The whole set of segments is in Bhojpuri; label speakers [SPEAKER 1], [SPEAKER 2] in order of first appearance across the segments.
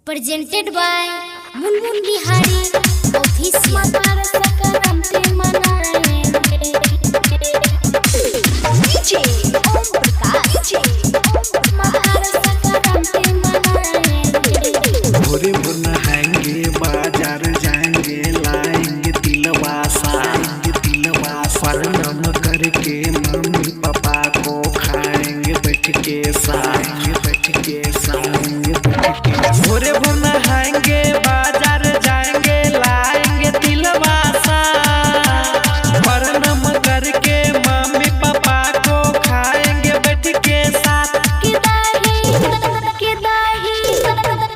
[SPEAKER 1] presented by Munmun Bihari Official Makar Sankranti मनाएंगे DJ ओम प्रकाश मकर संक्रांति मनाएंगे
[SPEAKER 2] भोरे भोर नहाएंगे बाजार जाएंगे लाएंगे तिलवा परनम करके मम्मी पापा को खाएंगे बैठ के भोरे भोर नहाएंगे बाजार जाएंगे लाएंगे तिलवा परनम करके मम्मी पापा को खाएंगे बैठ के साथ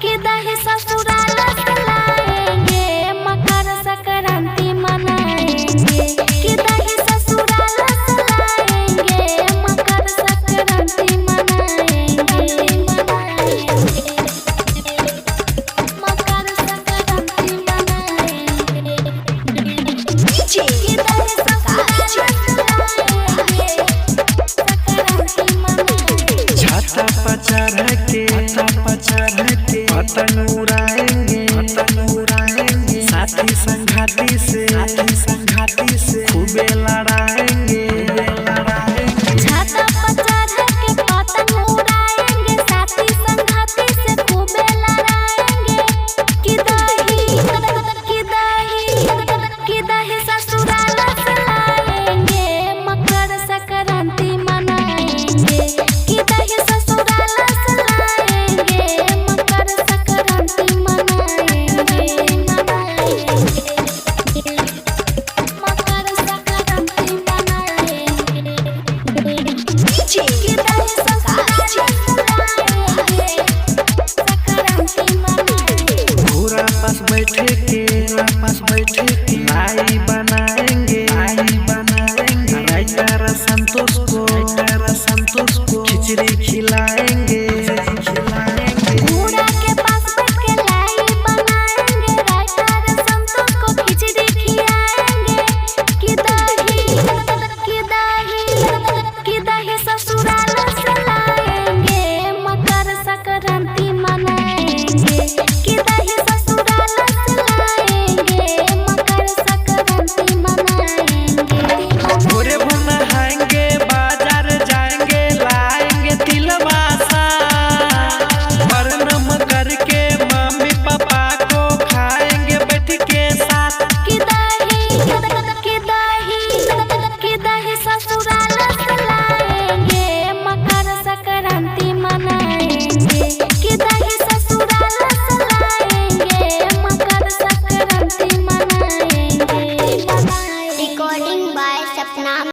[SPEAKER 1] के दाही ससुराल लाएंगे मकर संक्रांति मनाएंगे के दाही ससुराल लाएंगे मकर संक्रांति मनाएंगे मकर संक्रांति मनाएंगे DJ के दाही ससुराल लाएंगे संक्रांति मनाएंगे
[SPEAKER 2] छाता पचार के पतंग उड़ाएंगे साथी संघाती से खूबे लड़ाएंगे
[SPEAKER 1] छाता पचार के पतंग उड़ाएंगे साथी संघाती से खूबे लड़ाएंगे कि दाही ससुराल लाएंगे मकर संक्रांति मनाएंगे कि दाही ससुराल लाएंगे मकर संक्रांति मनाएंगे मकर संक्रांति मनाएंगे DJ के दाही ससुराल लाएंगे संक्रांति मनाएंगे
[SPEAKER 2] घोड़ा पास बैठे के लाई बनाएंगे राइटर संतोष को खिचड़ी खिलाएंगे
[SPEAKER 1] घोड़ा के पास बैठ के लाई बनाएंगे राइटर संतोष को खिचड़ी खिलाएंगे कि दाही ससुराल लाएंगे मकर संक्रांति मनाएंगे कि दाही ससुराल लाएंगे मकर संक्रांति मनाएंगे
[SPEAKER 2] भोरे भोर नहाएंगे बाजार जाएंगे लाएंगे तिलवा परनम करके मम्मी पापा को खाएंगे बैठ के साथ
[SPEAKER 1] कि दाही ससुराल लाएंगे मकर संक्रांति मनाएंगे कि दाही ससुराल लाएंगे मकर संक्रांति मनाएंगे। Recording by Sapna.